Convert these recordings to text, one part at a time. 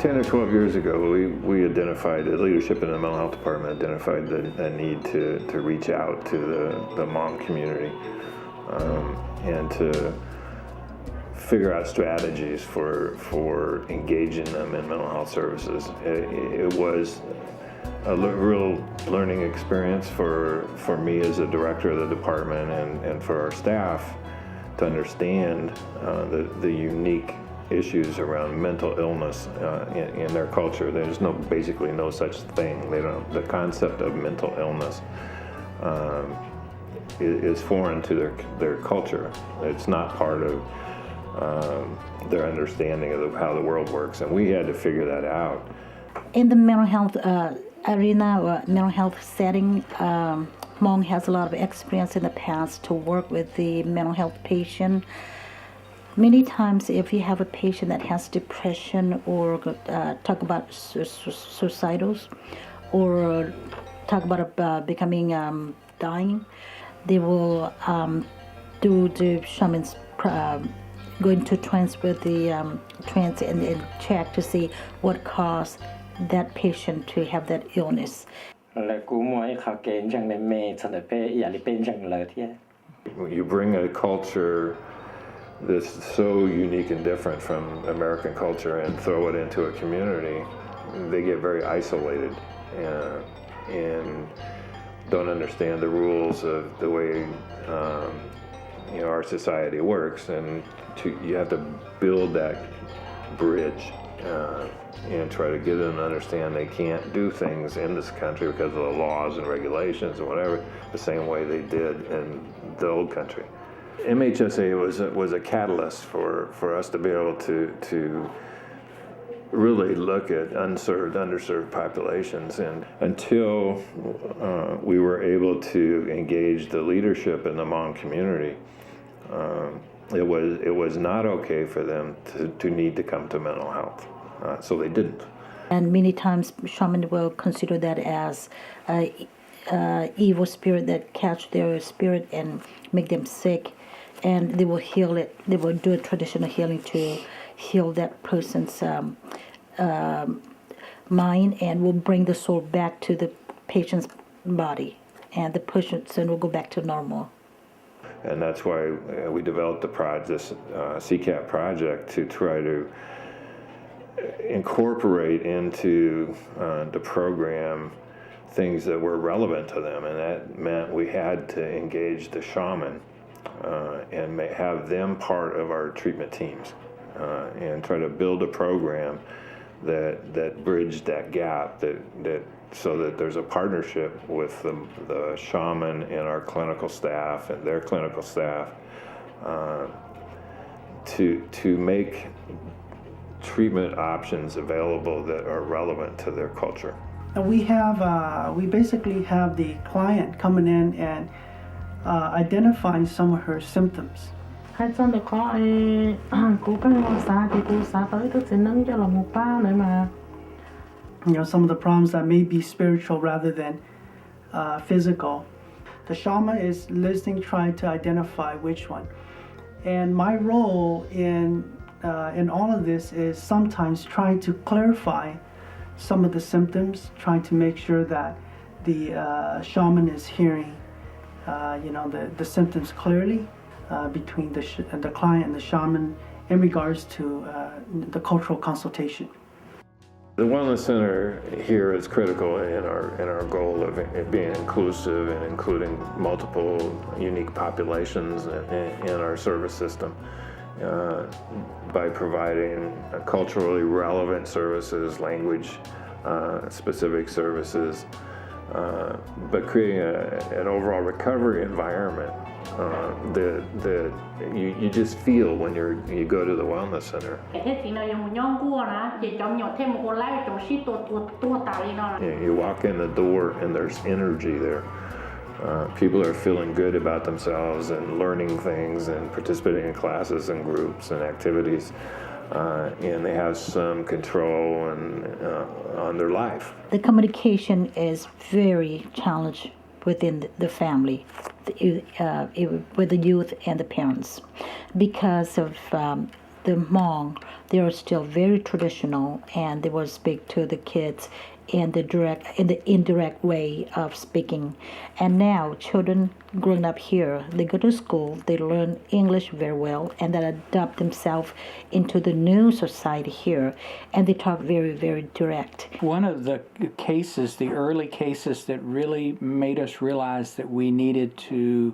10 or 12 years ago, we identified, the leadership in the mental health department identified the need to reach out to the Hmong community and to figure out strategies for engaging them in mental health services. It was a real learning experience for me as a director of the department and for our staff to understand the unique issues around mental illness in their culture. There's basically no such thing. The concept of mental illness is foreign to their culture. It's not part of their understanding of how the world works, and we had to figure that out. In the mental health arena or mental health setting, Hmong has a lot of experience in the past to work with the mental health patient. Many times if you have a patient that has depression or talk about suicidals or talk about becoming dying, they will do the shamans go into trance with the trance and check to see what caused that patient to have that illness. You bring a culture that's so unique and different from American culture and throw it into a community, they get very isolated and don't understand the rules of the way our society works, and you have to build that bridge and try to get them to understand they can't do things in this country because of the laws and regulations or whatever the same way they did in the old country. MHSA was a catalyst for us to be able to really look at underserved populations, and until we were able to engage the leadership in the Hmong community, it was not okay for them to need to come to mental health, so they didn't. And many times shaman will consider that as evil spirit that catch their spirit and make them sick, and they will heal it. They will do a traditional healing to heal that person's mind, and will bring the soul back to the patient's body, and the person will go back to normal. And that's why we developed this CCAP project to try to incorporate into the program things that were relevant to them, and that meant we had to engage the shaman and have them part of our treatment teams and try to build a program that bridged that gap, that so that there's a partnership with the shaman and our clinical staff and their clinical staff to make treatment options available that are relevant to their culture. And we basically have the client coming in and identifying some of her symptoms. Some of the problems that may be spiritual rather than physical. The shaman is listening, trying to identify which one. And my role in all of this is sometimes trying to clarify some of the symptoms, trying to make sure that the shaman is hearing the symptoms clearly between the client and the shaman in regards to the cultural consultation. The Wellness Center here is critical in our goal of it being inclusive and including multiple unique populations in our service system by providing culturally relevant services, language specific services, but creating an overall recovery environment that you just feel when you go to the Wellness Center. You walk in the door and there's energy there. People are feeling good about themselves and learning things and participating in classes and groups and activities, and they have some control on their life. The communication is very challenged within the family, with the youth and the parents, because of the Hmong, they are still very traditional, and they will speak to the kids in the indirect way of speaking. And now children growing up here, they go to school, they learn English very well, and then adapt themselves into the new society here, and they talk very, very direct. One of the cases, the early cases that really made us realize that we needed to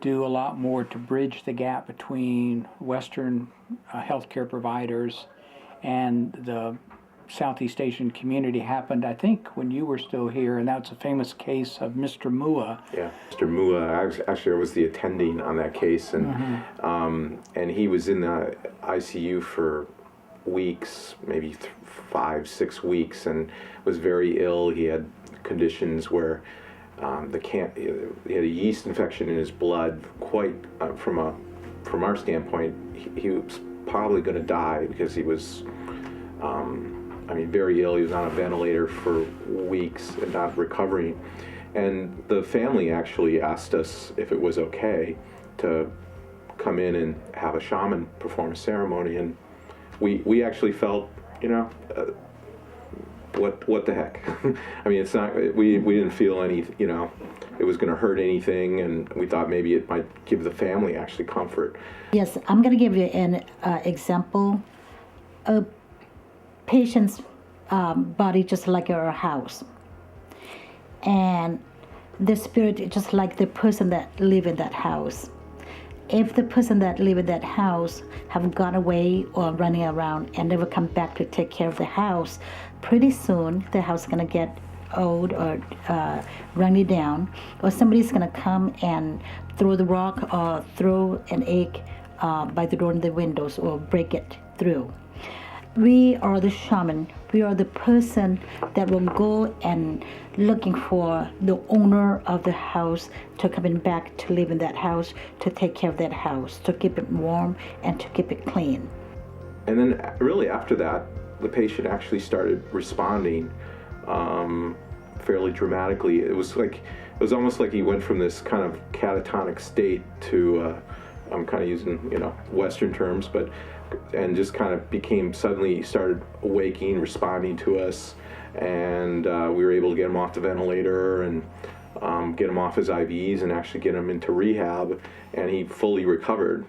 do a lot more to bridge the gap between Western healthcare providers and the Southeast Asian community happened, I think, when you were still here, and that's a famous case of Mr. Mua. Yeah, Mr. Mua. I was the attending on that case, and he was in the ICU for weeks, maybe 5-6 weeks, and was very ill. He had conditions where he had a yeast infection in his blood. Quite from our standpoint, he was probably going to die because he was. Very ill. He was on a ventilator for weeks and not recovering. And the family actually asked us if it was okay to come in and have a shaman perform a ceremony. And we actually felt, what the heck? It's not, we didn't feel any, it was going to hurt anything. And we thought maybe it might give the family actually comfort. Yes, I'm going to give you an example. A patient's body just like our house, and the spirit just like the person that live in that house. If the person that live in that house have gone away or running around and never come back to take care of the house, pretty soon the house is going to get old or running down, or somebody's going to come and throw the rock or throw an egg by the door and the windows or break it through. We are the shaman. We are the person that will go and looking for the owner of the house to come back to live in that house, to take care of that house, to keep it warm and to keep it clean. And then really after that, the patient actually started responding fairly dramatically. It was almost like he went from this kind of catatonic state to, I'm kind of using, Western terms, and just kind of suddenly started awaking, responding to us, and we were able to get him off the ventilator and get him off his IVs and actually get him into rehab, and he fully recovered.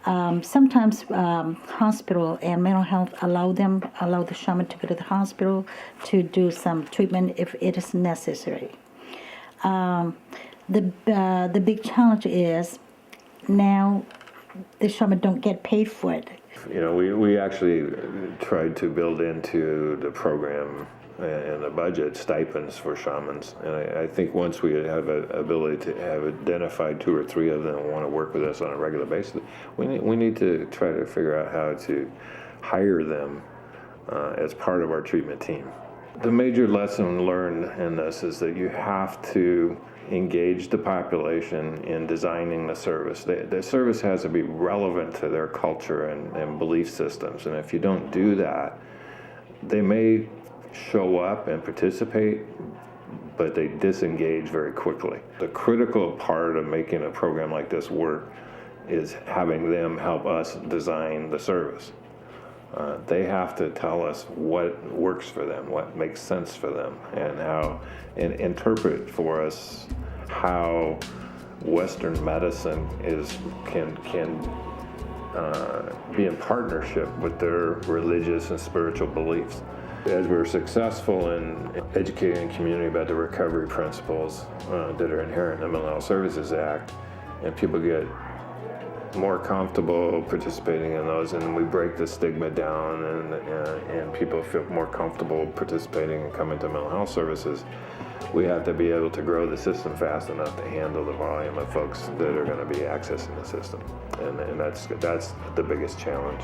Sometimes hospital and mental health allow the shaman to go to the hospital to do some treatment if it is necessary. The big challenge is now the shaman don't get paid for it. We actually tried to build into the program and the budget stipends for shamans. And I think once we have an ability to have identified 2 or 3 of them who want to work with us on a regular basis, we need to try to figure out how to hire them as part of our treatment team. The major lesson learned in this is that you have to engage the population in designing the service. The service has to be relevant to their culture and belief systems. And if you don't do that, they may show up and participate, but they disengage very quickly. The critical part of making a program like this work is having them help us design the service. They have to tell us what works for them, what makes sense for them, and interpret for us how Western medicine can be in partnership with their religious and spiritual beliefs. As we're successful in educating the community about the recovery principles that are inherent in the Mental Health Services Act, and people get more comfortable participating in those, and we break the stigma down, and people feel more comfortable participating and coming to mental health services, we have to be able to grow the system fast enough to handle the volume of folks that are going to be accessing the system, and that's the biggest challenge.